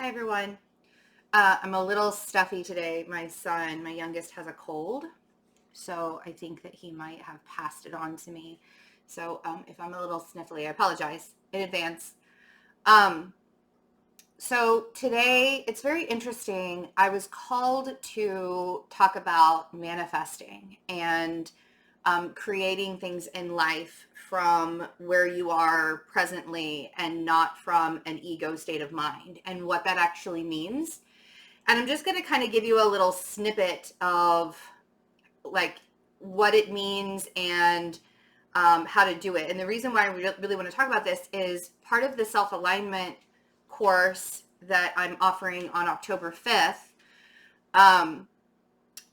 Hi everyone. I'm a little stuffy today. My son, my youngest, has a cold, so I think that he might have passed it on to me. So if I'm a little sniffly, I apologize in advance. Um, so today it's very interesting. I was called to talk about manifesting and creating things in life from where you are presently and not from an ego state of mind and what that actually means. And I'm just going to kind of give you a little snippet of like what it means and how to do it. And the reason why I really want to talk about this is part of the self-alignment course that I'm offering on October 5th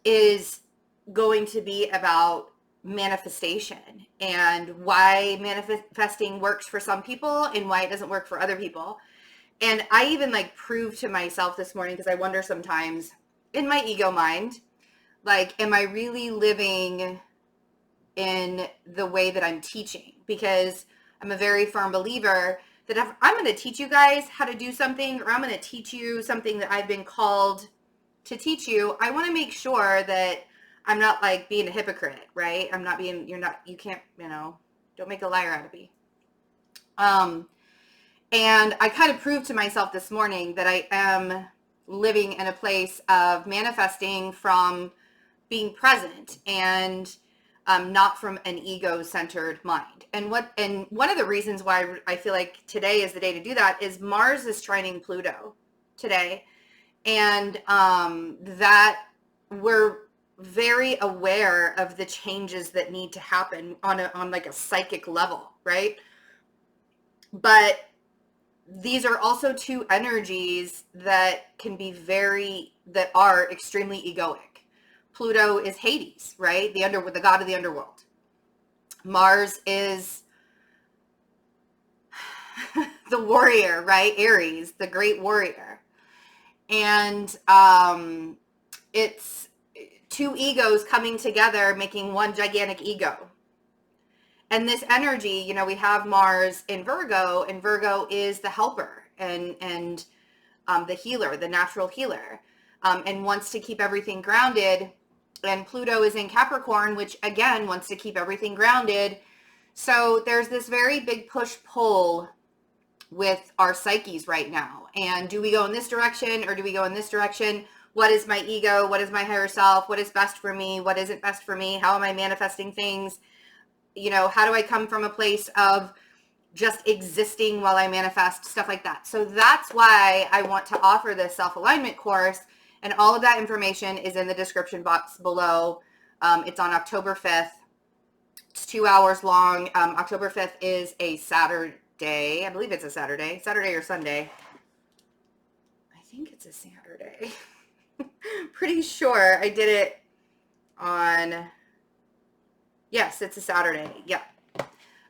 is going to be about manifestation and why manifesting works for some people and why it doesn't work for other people. And I even proved to myself this morning, because I wonder sometimes in my ego mind, am I really living in the way that I'm teaching? Because I'm a very firm believer that if I'm going to teach you guys how to do something, or I'm going to teach you something that I've been called to teach you, I want to make sure that I'm not being a hypocrite, right? I'm not being, you can't, don't make a liar out of me. And I kind of proved to myself this morning that I am living in a place of manifesting from being present and not from an ego-centered mind. And one of the reasons why I feel like today is the day to do that is Mars is trining Pluto today, and that we're very aware of the changes that need to happen on a psychic level, right? But these are also two energies that are extremely egoic. Pluto is Hades, right? The god of the underworld. Mars is the warrior, right? Aries, the great warrior. And it's two egos coming together, making one gigantic ego. And this energy, we have Mars in Virgo, and Virgo is the helper and the healer, the natural healer, and wants to keep everything grounded. And Pluto is in Capricorn, which again wants to keep everything grounded. So there's this very big push-pull with our psyches right now. And do we go in this direction or do we go in this direction? What is my ego? What is my higher self? What is best for me? What isn't best for me? How am I manifesting things? How do I come from a place of just existing while I manifest, stuff like that. So that's why I want to offer this self-alignment course, and all of that information is in the description box below. It's on October 5th. It's 2 hours long. October 5th is a Saturday. I believe it's a Saturday or Sunday. I think it's a Saturday. Pretty sure I did it on... Yes, it's a Saturday. Yeah.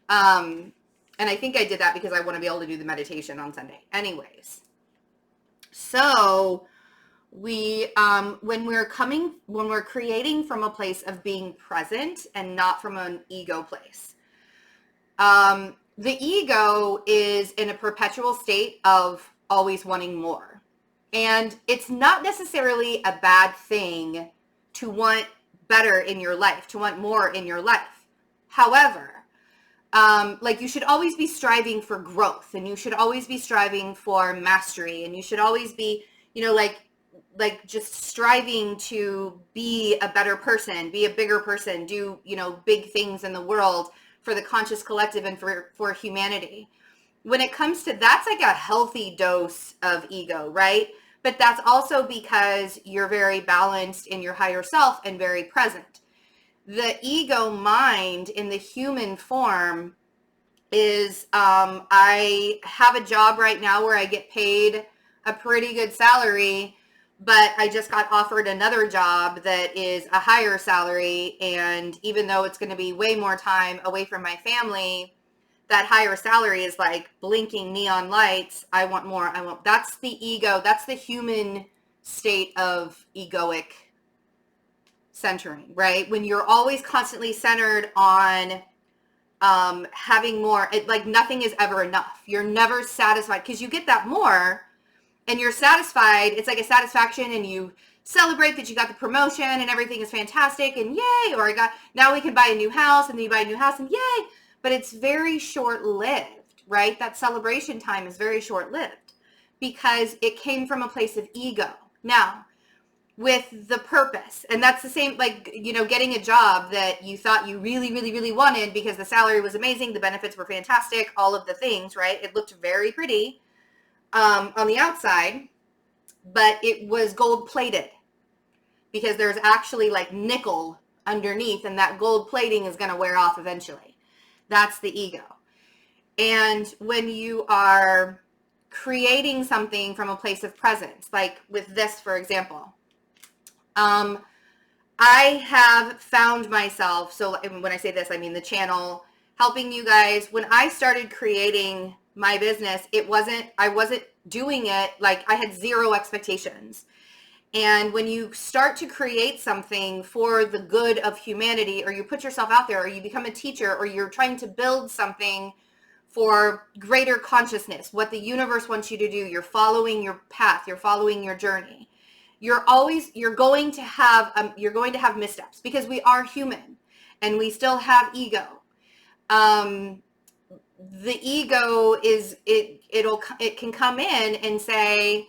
And I think I did that because I want to be able to do the meditation on Sunday. Anyways. So when we're creating from a place of being present and not from an ego place, the ego is in a perpetual state of always wanting more. And it's not necessarily a bad thing to want better in your life, to want more in your life. However, you should always be striving for growth, and you should always be striving for mastery, and you should always be, just striving to be a better person, be a bigger person, do, big things in the world for the conscious collective and for humanity. When it comes to, that's like a healthy dose of ego, right? But that's also because you're very balanced in your higher self and very present. The ego mind in the human form is, I have a job right now where I get paid a pretty good salary, but I just got offered another job that is a higher salary. And even though it's going to be way more time away from my family, that higher salary is like blinking neon lights. I want more. That's the ego. That's the human state of egoic centering, right? When you're always constantly centered on having more, nothing is ever enough. You're never satisfied because you get that more and you're satisfied. It's like a satisfaction, and you celebrate that you got the promotion and everything is fantastic and yay, or now we can buy a new house, and then you buy a new house and yay. But it's very short-lived, right? That celebration time is very short-lived because it came from a place of ego. Now, with the purpose, and that's the same, like, getting a job that you thought you really, really, really wanted because the salary was amazing, the benefits were fantastic, all of the things, right? It looked very pretty on the outside, but it was gold plated because there's actually like nickel underneath, and that gold plating is going to wear off eventually. That's the ego. And when you are creating something from a place of presence, like with this, for example, I have found myself, so when I say this, I mean the channel, helping you guys. When I started creating my business, I wasn't doing it, like, I had zero expectations. And when you start to create something for the good of humanity, or you put yourself out there, or you become a teacher, or you're trying to build something for greater consciousness, what the universe wants you to do, you're following your path, you're following your journey. You're going to have missteps because we are human and we still have ego. The ego it can come in and say,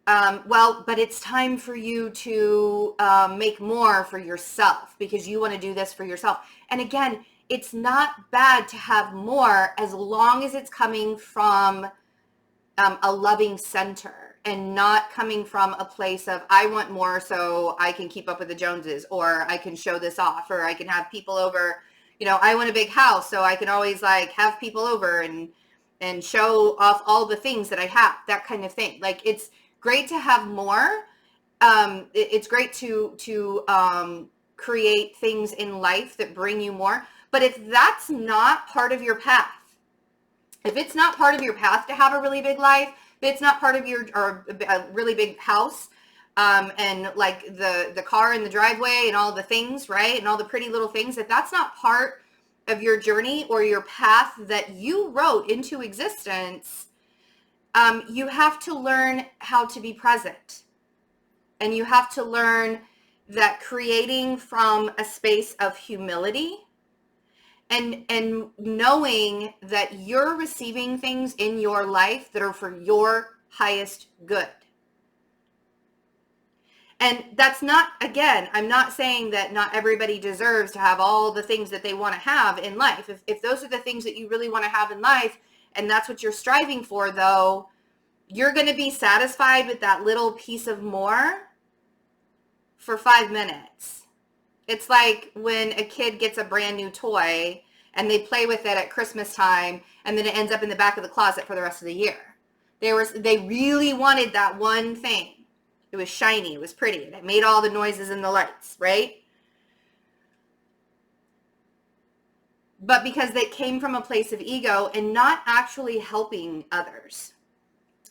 well, but it's time for you to make more for yourself because you want to do this for yourself. And again, it's not bad to have more as long as it's coming from a loving center and not coming from a place of, I want more so I can keep up with the Joneses, or I can show this off, or I can have people over. I want a big house so I can always like have people over and show off all the things that I have, that kind of thing. Like, it's great to have more. It's great to create things in life that bring you more. But if that's not part of your path, if it's not part of your path to have a really big life, if it's not part of or a really big house, and like the car in the driveway and all the things, right? And all the pretty little things, if that's not part of your journey or your path that you wrote into existence, you have to learn how to be present. And you have to learn that creating from a space of humility and knowing that you're receiving things in your life that are for your highest good. And that's not, again, I'm not saying that not everybody deserves to have all the things that they want to have in life. If those are the things that you really want to have in life, and that's what you're striving for, though, you're going to be satisfied with that little piece of more for 5 minutes. It's like when a kid gets a brand new toy and they play with it at Christmas time, and then it ends up in the back of the closet for the rest of the year. They really wanted that one thing. It was shiny, it was pretty, and it made all the noises and the lights, right? But because they came from a place of ego and not actually helping others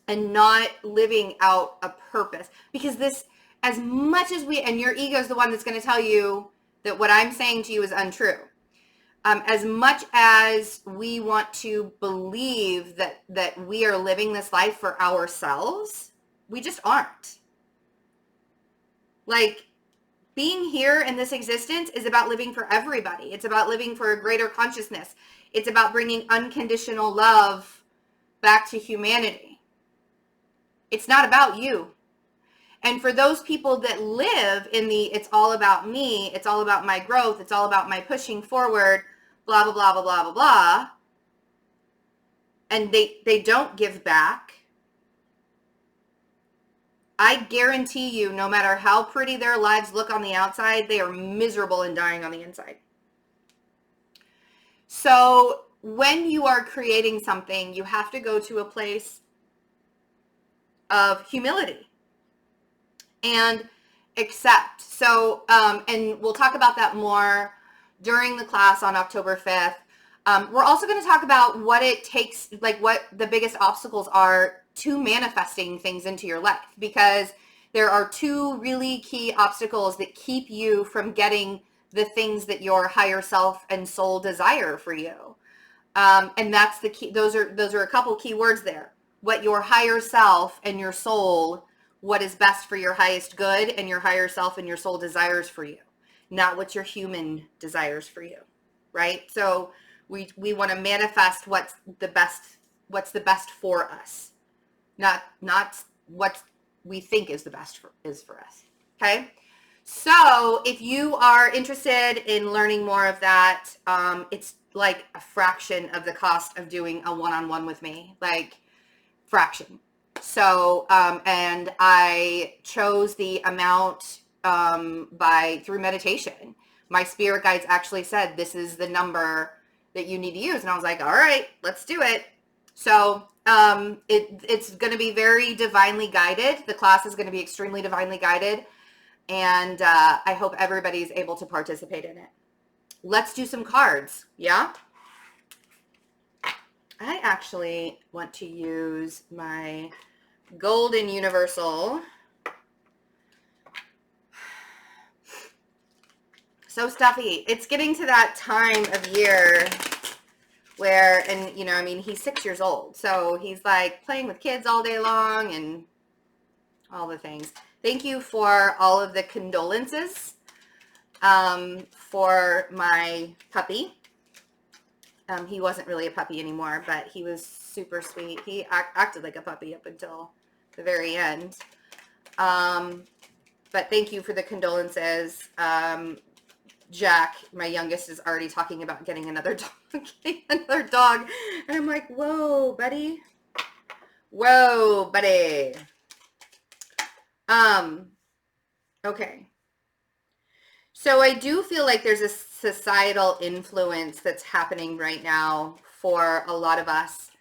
and not living out a purpose. Because this, as much as and your ego is the one that's going to tell you that what I'm saying to you is untrue. As much as we want to believe that we are living this life for ourselves, we just aren't. Like, being here in this existence is about living for everybody. It's about living for a greater consciousness. It's about bringing unconditional love back to humanity. It's not about you. And for those people that live in it's all about me, it's all about my growth, it's all about my pushing forward, blah, blah, blah, blah, blah, blah, blah, and they don't give back, I guarantee you, no matter how pretty their lives look on the outside, they are miserable and dying on the inside. So when you are creating something, you have to go to a place of humility and accept. So, and we'll talk about that more during the class on October 5th. We're also going to talk about what it takes, like what the biggest obstacles are to manifesting things into your life, because there are two really key obstacles that keep you from getting the things that your higher self and soul desire for you. And that's the key. Those are a couple key words there. what your higher self and your soul, what is best for your highest good and your higher self and your soul desires for you, not what your human desires for you, right? So we want to manifest what's the best for us, not what we think is the best for us. Okay. So if you are interested in learning more of that, it's like a fraction of the cost of doing a one-on-one with me, like fraction. So, and I chose the amount through meditation. My spirit guides actually said, this is the number that you need to use. And I was like, all right, let's do it. So it's going to be very divinely guided. The class is going to be extremely divinely guided. And I hope everybody's able to participate in it. Let's do some cards. Yeah. I actually want to use my Golden Universal. So stuffy. It's getting to that time of year where, and you know, I mean, he's 6 years old. So he's like playing with kids all day long and all the things. Thank you for all of the condolences for my puppy. He wasn't really a puppy anymore, but he was super sweet. He acted like a puppy up until the very end. But thank you for the condolences. Jack, my youngest, is already talking about getting another dog. And I'm like, whoa, buddy. Whoa, buddy. Okay. So I do feel like there's a societal influence that's happening right now for a lot of us.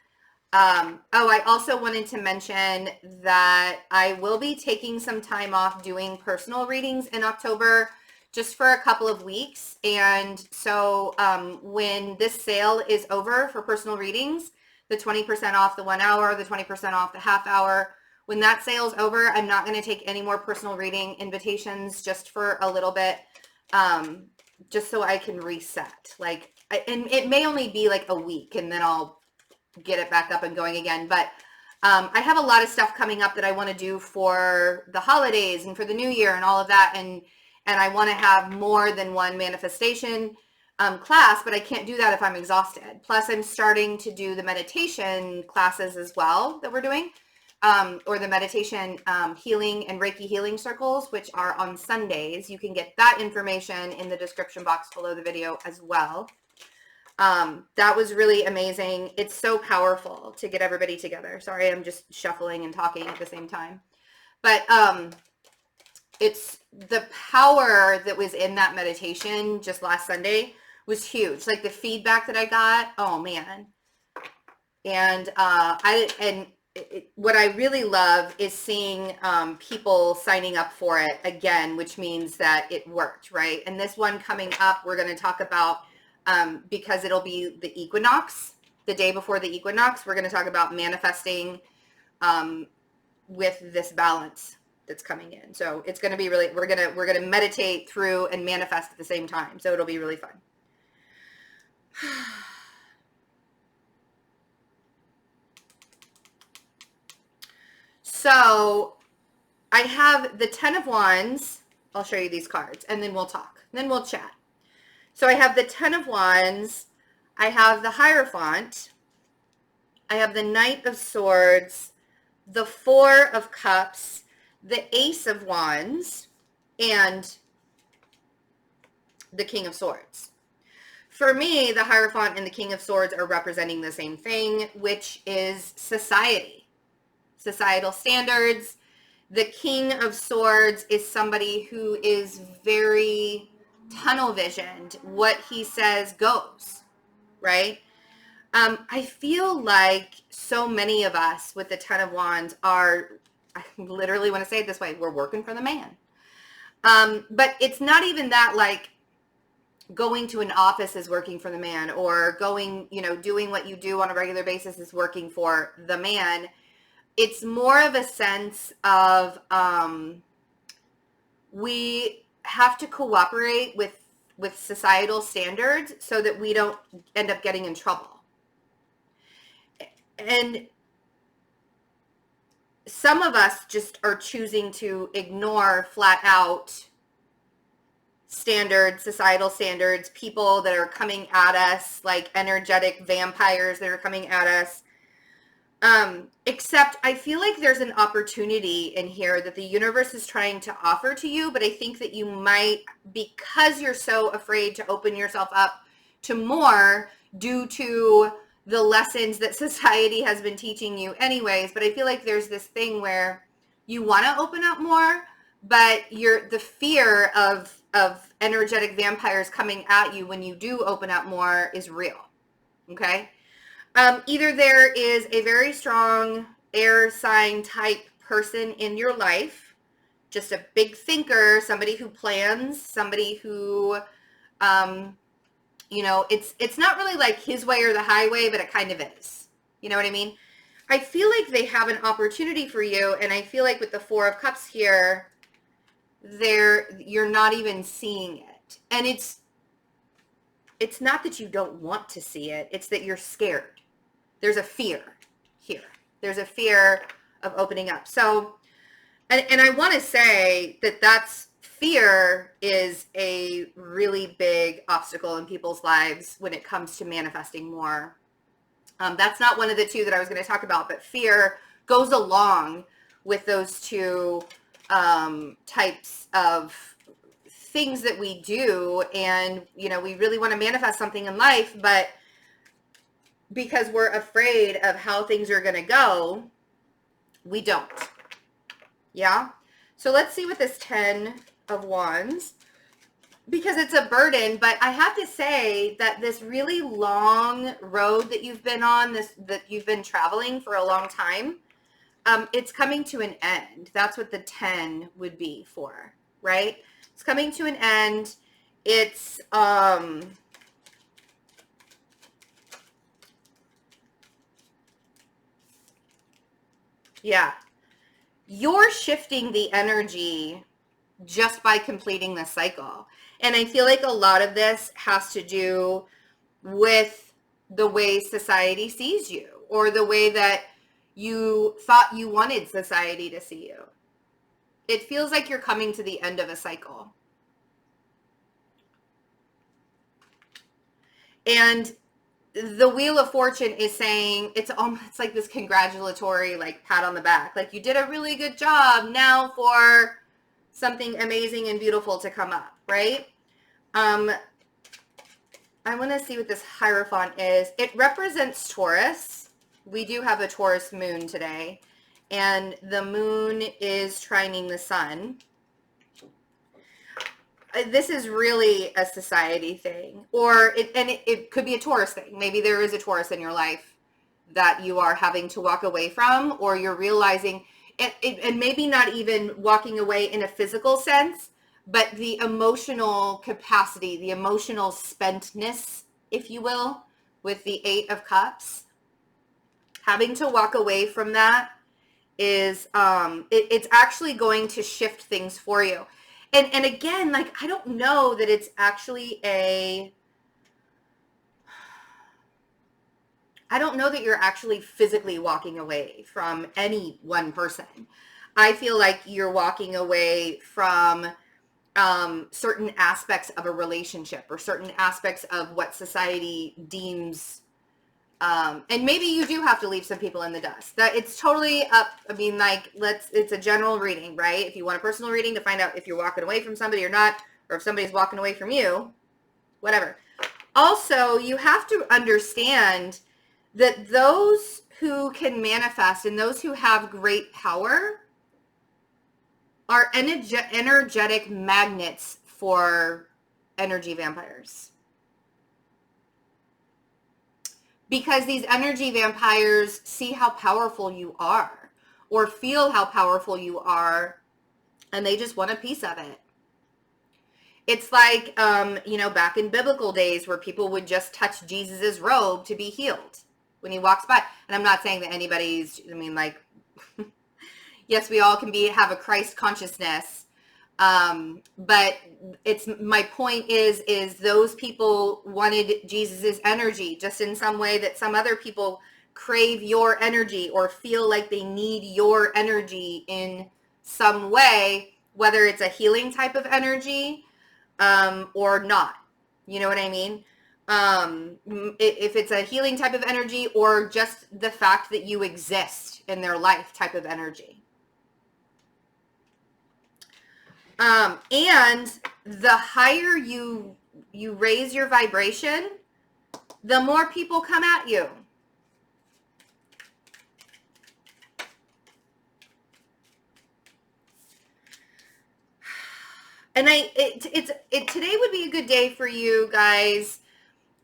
I also wanted to mention that I will be taking some time off doing personal readings in October, just for a couple of weeks. And so when this sale is over for personal readings, the 20% off the 1 hour, the 20% off the half hour, when that sale's over, I'm not going to take any more personal reading invitations just for a little bit, just so I can reset. Like, and it may only be like a week and then I'll get it back up and going again. But I have a lot of stuff coming up that I want to do for the holidays and for the new year and all of that. And I want to have more than one manifestation class, but I can't do that if I'm exhausted. Plus, I'm starting to do the meditation classes as well that we're doing. Or the meditation healing and Reiki healing circles, which are on Sundays. You can get that information in the description box below the video as well. That was really amazing. It's so powerful to get everybody together. Sorry, I'm just shuffling and talking at the same time. But it's the power that was in that meditation just last Sunday was huge. Like the feedback that I got, oh man. And what I really love is seeing people signing up for it again, which means that it worked, right? And this one coming up, we're going to talk about, because it'll be the equinox, the day before the equinox, we're going to talk about manifesting with this balance that's coming in. So it's going to be really, we're going to meditate through and manifest at the same time. So it'll be really fun. So I have the 10 of Wands. I'll show you these cards and then we'll talk. Then we'll chat. So I have the 10 of Wands. I have the Hierophant. I have the Knight of Swords, the 4 of Cups, the Ace of Wands, and the King of Swords. For me, the Hierophant and the King of Swords are representing the same thing, which is society. Societal standards. The King of Swords is somebody who is very tunnel visioned. What he says goes, right? I feel like so many of us with the 10 of Wands are, I literally want to say it this way, we're working for the man. But it's not even that like going to an office is working for the man, or going, you know, doing what you do on a regular basis is working for the man. It's more of a sense of we have to cooperate with societal standards so that we don't end up getting in trouble. And some of us just are choosing to ignore flat out standards, societal standards, people that are coming at us, like energetic vampires that are coming at us. Except I feel like there's an opportunity in here that the universe is trying to offer to you, but I think that you might, because you're so afraid to open yourself up to more due to the lessons that society has been teaching you anyways, but I feel like there's this thing where you want to open up more, but the fear of energetic vampires coming at you when you do open up more is real. Okay. Either there is a very strong air sign type person in your life, just a big thinker, somebody who plans, somebody who, it's not really like his way or the highway, but it kind of is. You know what I mean? I feel like they have an opportunity for you, and I feel like with the Four of Cups here, you're not even seeing it. And it's not that you don't want to see it, it's that you're scared. There's a fear here. There's a fear of opening up. So, and I want to say that's fear is a really big obstacle in people's lives when it comes to manifesting more. That's not one of the two that I was going to talk about, but fear goes along with those two types of things that we do. And, we really want to manifest something in life, but because we're afraid of how things are going to go, we don't. Yeah. So let's see what this 10 of Wands, because it's a burden, but I have to say that this really long road that you've been on, that you've been traveling for a long time, it's coming to an end. That's what the 10 would be for, right? It's coming to an end. It's, yeah, you're shifting the energy just by completing the cycle. And I feel like a lot of this has to do with the way society sees you, or the way that you thought you wanted society to see you. It feels like you're coming to the end of a cycle. And the Wheel of Fortune is saying, it's almost like this congratulatory, like, pat on the back. Like, you did a really good job. Now for something amazing and beautiful to come up, right? I want to see what this Hierophant is. It represents Taurus. We do have a Taurus moon today, and the moon is trining the sun. This is really a society thing, or it could be a Taurus thing. Maybe there is a Taurus in your life that you are having to walk away from, or you're realizing, and maybe not even walking away in a physical sense, but the emotional capacity, the emotional spentness, if you will, with the 8 of Cups. Having to walk away from that is, it's actually going to shift things for you. And again, like, I don't know that it's actually I don't know that you're actually physically walking away from any one person. I feel like you're walking away from certain aspects of a relationship, or certain aspects of what society deems, and maybe you do have to leave some people in the dust. That it's totally up. I mean, like, it's a general reading, right? If you want a personal reading to find out if you're walking away from somebody or not, or if somebody's walking away from you, whatever. Also, you have to understand that those who can manifest and those who have great power are energetic magnets for energy vampires. Because these energy vampires see how powerful you are, or feel how powerful you are, and they just want a piece of it. It's like, back in biblical days where people would just touch Jesus's robe to be healed when he walks by. And I'm not saying that anybody's, yes, we all can have a Christ consciousness. But my point is those people wanted Jesus's energy just in some way that some other people crave your energy or feel like they need your energy in some way, whether it's a healing type of energy or not. You know what I mean? If it's a healing type of energy or just the fact that you exist in their life type of energy. And the higher you raise your vibration, the more people come at you. And today would be a good day for you guys.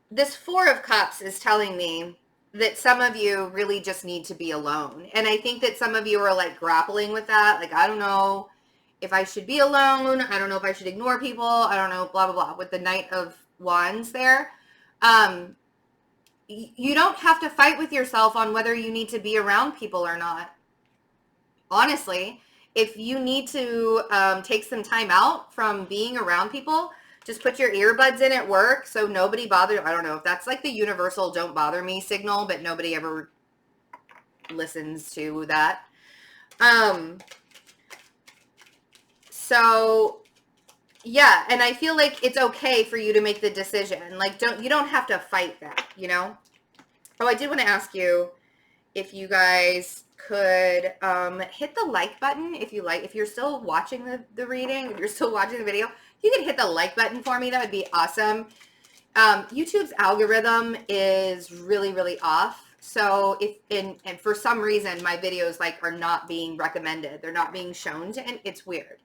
This Four of Cups is telling me that some of you really just need to be alone. And I think that some of you are like grappling with that. Like, I don't know if I should be alone. I don't know if I should ignore people. I don't know, blah, blah, blah. With the Knight of Wands there. You don't have to fight with yourself on whether you need to be around people or not. Honestly, if you need to take some time out from being around people, just put your earbuds in at work so nobody bothers. I don't know if that's like the universal don't bother me signal, but nobody ever listens to that. So yeah, and I feel like it's okay for you to make the decision. Like, you don't have to fight that, you know? Oh, I did want to ask you if you guys could hit the like button if you're still watching the reading, if you're still watching the video, you could hit the like button for me. That would be awesome. YouTube's algorithm is really, really off. So and for some reason my videos like are not being recommended. They're not being shown to, and it's weird.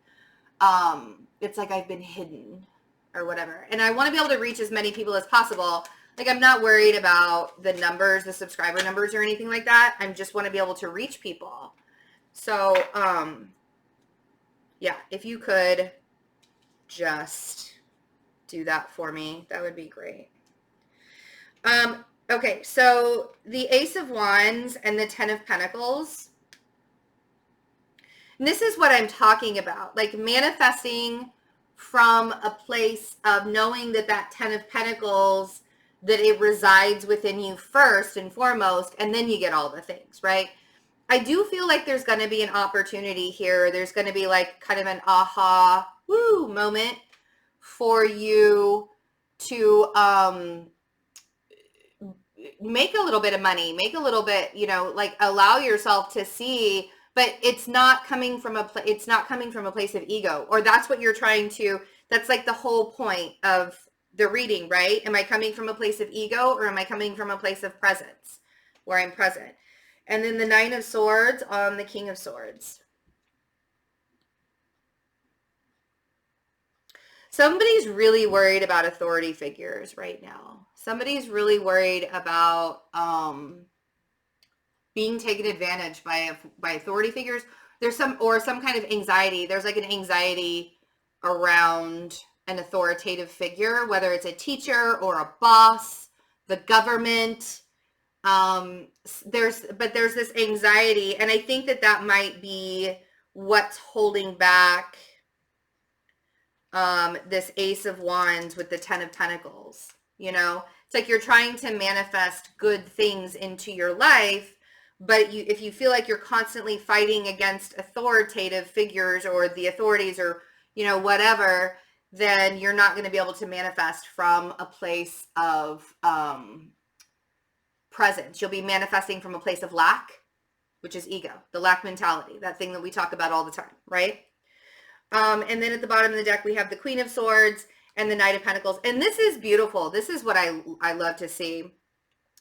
It's like I've been hidden or whatever. And I want to be able to reach as many people as possible. Like, I'm not worried about the numbers, the subscriber numbers or anything like that. I just want to be able to reach people. So, yeah, if you could just do that for me, that would be great. Okay, so the Ace of Wands and the Ten of Pentacles. And this is what I'm talking about, like manifesting from a place of knowing that that Ten of Pentacles, that it resides within you first and foremost, and then you get all the things, right? I do feel like there's going to be an opportunity here. There's going to be like kind of an aha, woo moment for you to make a little bit of money, make a little bit, you know, like allow yourself to see, but it's not coming from a place of ego, or that's what you're trying to, that's like the whole point of the reading, right? Am I coming from a place of ego, or am I coming from a place of presence where I'm present? And then the Nine of Swords on the King of Swords. Somebody's really worried about authority figures right now. Somebody's really worried about being taken advantage by authority figures. There's some kind of anxiety. There's like an anxiety around an authoritative figure, whether it's a teacher or a boss, the government. There's this anxiety, and I think that might be what's holding back this Ace of Wands with the Ten of Pentacles. You know, it's like you're trying to manifest good things into your life, but if you feel like you're constantly fighting against authoritative figures or the authorities or, you know, whatever, then you're not going to be able to manifest from a place of presence. You'll be manifesting from a place of lack, which is ego, the lack mentality, that thing that we talk about all the time, right? And then at the bottom of the deck, we have the Queen of Swords and the Knight of Pentacles. And this is beautiful. This is what I love to see.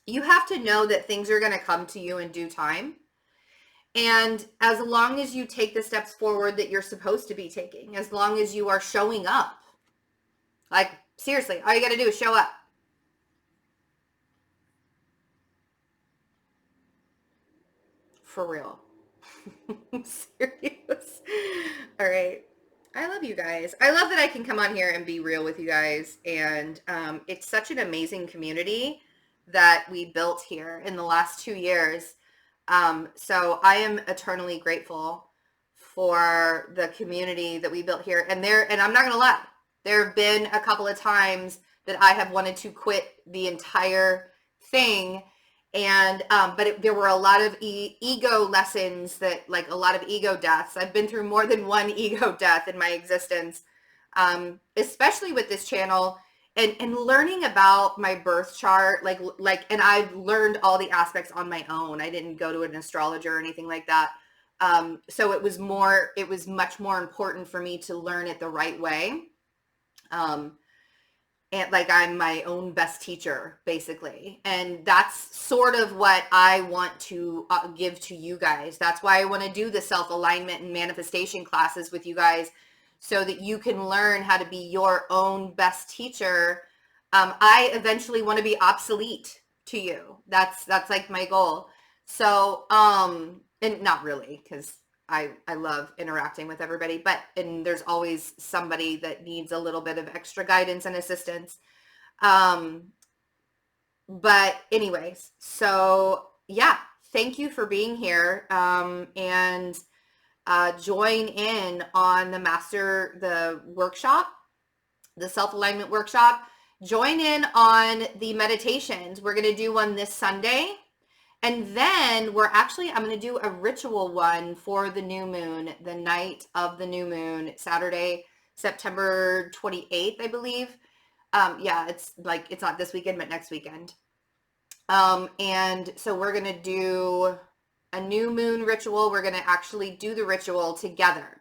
You have to know that things are going to come to you in due time. And as long as you take the steps forward that you're supposed to be taking, as long as you are showing up, like seriously, all you got to do is show up. For real. I'm serious. All right. I love you guys. I love that I can come on here and be real with you guys. And it's such an amazing community that we built here in the last 2 years. So I am eternally grateful for the community that we built here. And I'm not going to lie, there have been a couple of times that I have wanted to quit the entire thing. And but there were a lot of ego lessons, that like a lot of ego deaths. I've been through more than one ego death in my existence, especially with this channel, and learning about my birth chart, and I've learned all the aspects on my own. I didn't go to an astrologer or anything like that. So it was much more important for me to learn it the right way. And like I'm my own best teacher, basically. And that's sort of what I want to give to you guys. That's why I want to do the self-alignment and manifestation classes with you guys, so that you can learn how to be your own best teacher. I eventually want to be obsolete to you. That's like my goal. So, and not really, because I love interacting with everybody, and there's always somebody that needs a little bit of extra guidance and assistance. But anyways, so yeah, thank you for being here. And join in on the workshop, the self-alignment workshop. Join in on the meditations. We're going to do one this Sunday. And then I'm going to do a ritual one for the new moon, the night of the new moon, Saturday, September 28th, I believe. Yeah, it's not this weekend, but next weekend. And so we're going to do a new moon ritual. We're going to actually do the ritual together.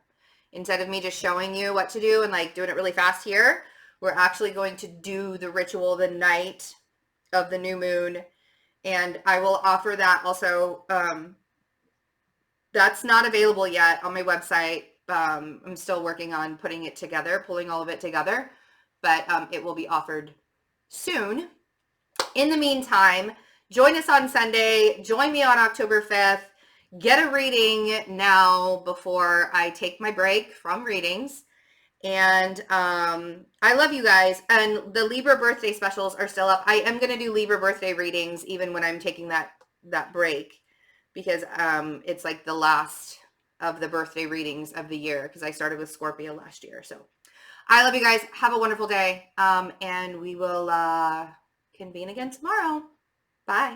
Instead of me just showing you what to do and like doing it really fast here, we're actually going to do the ritual the night of the new moon. And I will offer that also. That's not available yet on my website. I'm still working on putting it together, pulling all of it together, but it will be offered soon. In the meantime, join us on Sunday. Join me on October 5th. Get a reading now before I take my break from readings. And I love you guys. And the Libra birthday specials are still up. I am going to do Libra birthday readings even when I'm taking that break, because it's like the last of the birthday readings of the year, because I started with Scorpio last year. So I love you guys. Have a wonderful day. And we will convene again tomorrow. Bye.